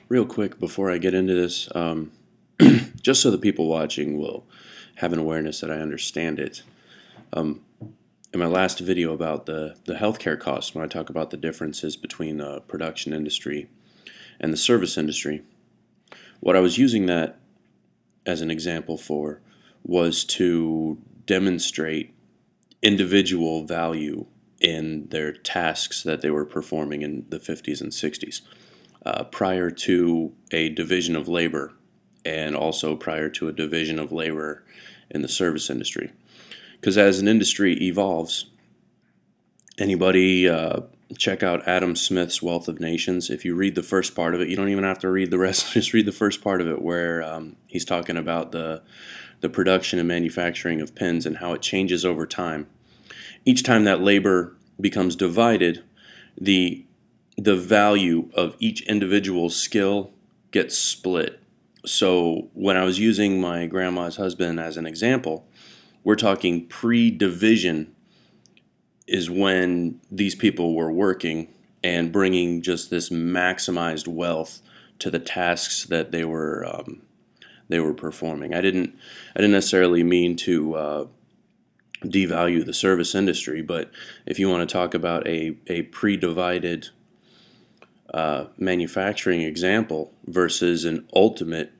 Real quick before I get into this, just so the people watching will have an awareness that I understand it. In my last video about the healthcare costs, when I talk about the differences between the production industry and the service industry, what I was using that as an example for was to demonstrate individual value in their tasks that they were performing in the 50s and 60s, prior to a division of labor, and also prior to a division of labor in the service industry. Because as an industry evolves, anybody check out Adam Smith's Wealth of Nations. If you read the first part of it, you don't even have to read the rest. Just read the first part of it where he's talking about the production and manufacturing of pens and how it changes over time. Each time that labor becomes divided, the value of each individual skill gets split. So when I was using my grandma's husband as an example, we're talking pre-division is when these people were working and bringing just this maximized wealth to the tasks that they were performing. I didn't necessarily mean to devalue the service industry, but if you want to talk about a pre-divided manufacturing example versus an ultimate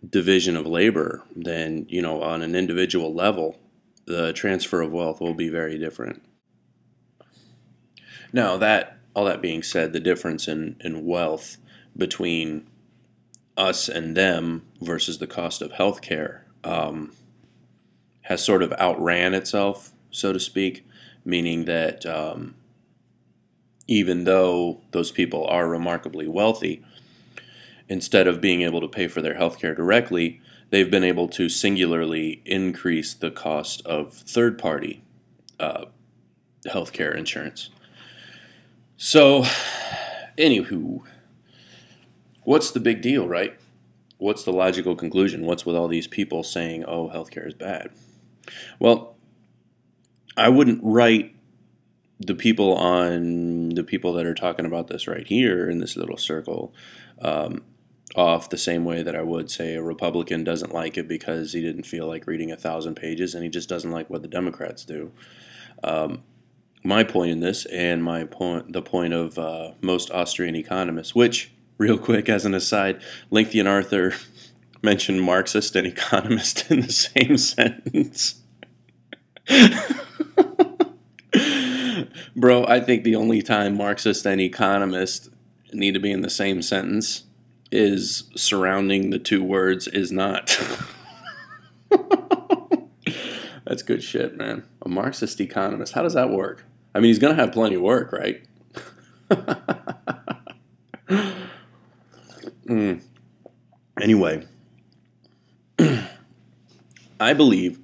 division of labor, then on an individual level, the transfer of wealth will be very different. Now, all that being said, the difference in wealth between us and them versus the cost of healthcare has sort of outran itself, so to speak, meaning that even though those people are remarkably wealthy, instead of being able to pay for their healthcare directly, they've been able to singularly increase the cost of third-party healthcare insurance. So, anywho, what's the big deal, right? What's the logical conclusion? What's with all these people saying, oh, healthcare is bad? Well, I wouldn't write the people that are talking about this right here in this little circle off the same way that I would say a Republican doesn't like it because he didn't feel like reading 1,000 pages and he just doesn't like what the Democrats do. My point in this, and the point of most Austrian economists, which, real quick as an aside, Lincoln and Arthur mentioned Marxist and economist in the same sentence. Bro, I think the only time Marxist and economist need to be in the same sentence is surrounding the two words is not. That's good shit, man. A Marxist economist. How does that work? I mean, he's going to have plenty of work, right? Anyway, I believe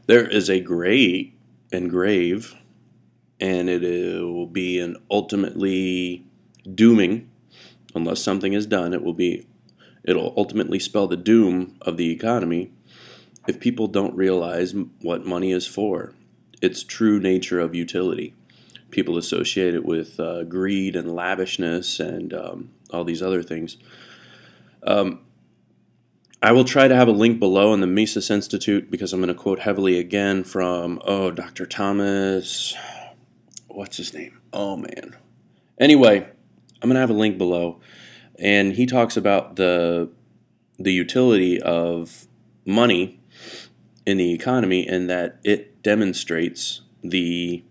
there is a great and grave, and it will be an ultimately dooming, unless something is done, it'll ultimately spell the doom of the economy if people don't realize what money is for, its true nature of utility. People associate it with greed and lavishness and all these other things. I will try to have a link below in the Mises Institute because I'm going to quote heavily again from, Dr. Thomas, what's his name? Oh, man. Anyway, I'm going to have a link below, and he talks about the utility of money in the economy and that it demonstrates the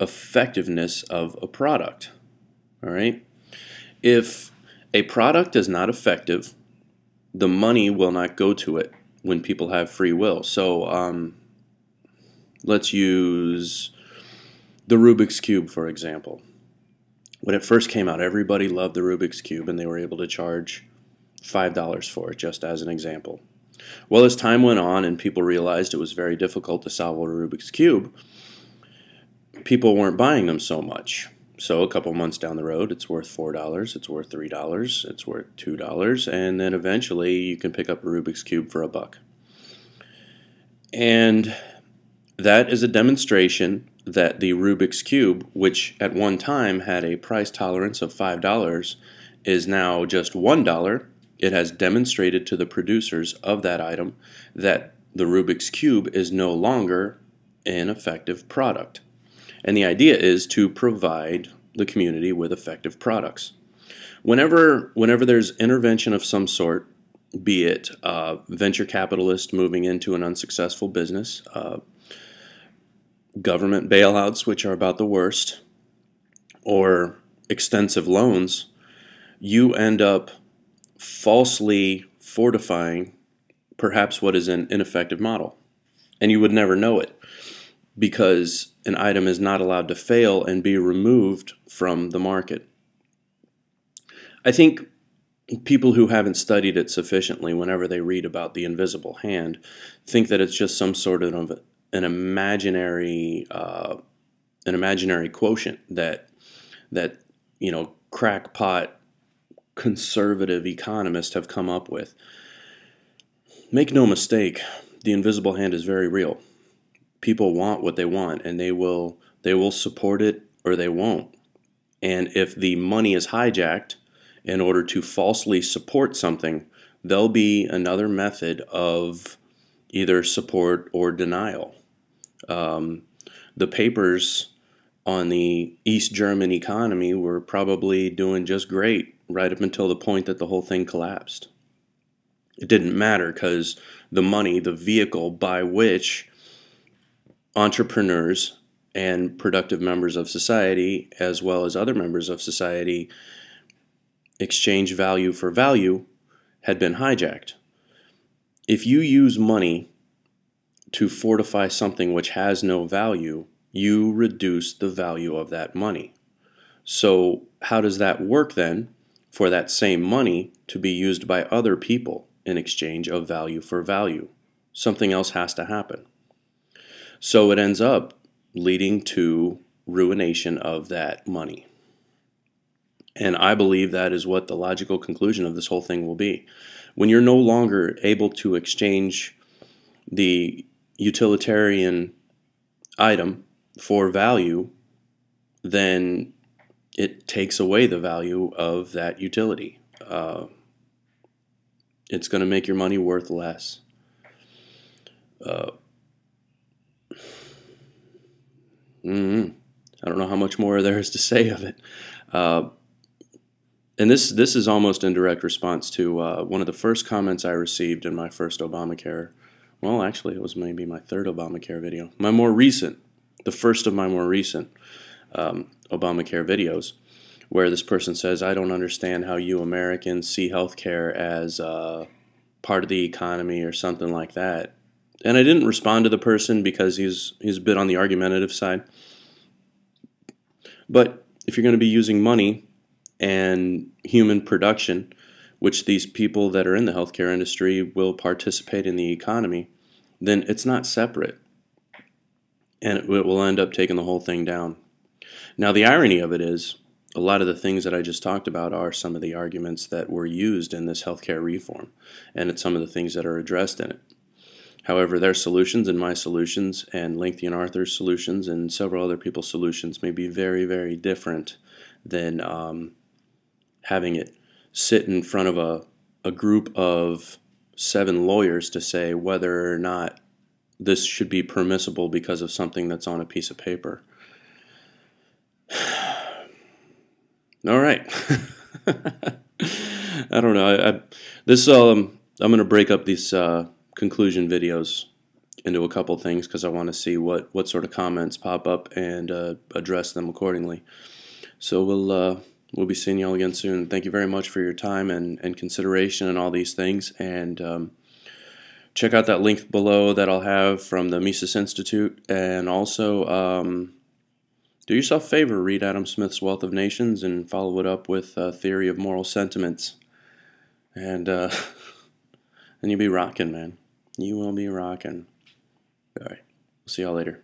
effectiveness of a product. All right? If a product is not effective, the money will not go to it when people have free will. So let's use the Rubik's Cube, for example. When it first came out, everybody loved the Rubik's Cube, and they were able to charge $5 for it, just as an example. Well, as time went on and people realized it was very difficult to solve a Rubik's Cube, people weren't buying them so much. So a couple months down the road, it's worth $4, it's worth $3, it's worth $2, and then eventually you can pick up a Rubik's Cube for $1. And That is a demonstration that the Rubik's Cube, which at one time had a price tolerance of $5, is now just $1. It has demonstrated to the producers of that item that the Rubik's Cube is no longer an effective product. And the idea is to provide the community with effective products. Whenever there's intervention of some sort, be it venture capitalist moving into an unsuccessful business, government bailouts, which are about the worst, or extensive loans, you end up falsely fortifying perhaps what is an ineffective model. And you would never know it because an item is not allowed to fail and be removed from the market. I think people who haven't studied it sufficiently, whenever they read about the invisible hand, think that it's just some sort of an imaginary quotient that crackpot conservative economists have come up with. Make no mistake, the invisible hand is very real. People want what they want, and they will support it or they won't. And if the money is hijacked in order to falsely support something, there'll be another method of either support or denial. The papers on the East German economy were probably doing just great right up until the point that the whole thing collapsed. It didn't matter because the money, the vehicle by which entrepreneurs and productive members of society, as well as other members of society, exchange value for value, had been hijacked. If you use money to fortify something which has no value, you reduce the value of that money. So how does that work then for that same money to be used by other people in exchange of value for value? Something else has to happen. So it ends up leading to ruination of that money. And I believe that is what the logical conclusion of this whole thing will be. When you're no longer able to exchange the utilitarian item for value, then it takes away the value of that utility. It's going to make your money worth less. I don't know how much more there is to say of it. And this is almost in direct response to one of the first comments I received in my first Obamacare. Well, actually, it was maybe my third Obamacare video. The first of my more recent Obamacare videos, where this person says, I don't understand how you Americans see healthcare as part of the economy or something like that. And I didn't respond to the person because he's a bit on the argumentative side. But if you're going to be using money and human production, which these people that are in the healthcare industry will participate in the economy, then it's not separate. And it will end up taking the whole thing down. Now, the irony of it is, a lot of the things that I just talked about are some of the arguments that were used in this healthcare reform, and it's some of the things that are addressed in it. However, their solutions and my solutions and Lengthy and Arthur's solutions and several other people's solutions may be very, very different than having it sit in front of a group of 7 lawyers to say whether or not this should be permissible because of something that's on a piece of paper. All right. I don't know. I'm going to break up these conclusion videos into a couple things because I want to see what sort of comments pop up and address them accordingly. So we'll be seeing y'all again soon. Thank you very much for your time and consideration and all these things. And check out that link below that I'll have from the Mises Institute. And also, do yourself a favor, read Adam Smith's Wealth of Nations and follow it up with Theory of Moral Sentiments. And you'll be rocking, man. You will be rocking. All right. See y'all later.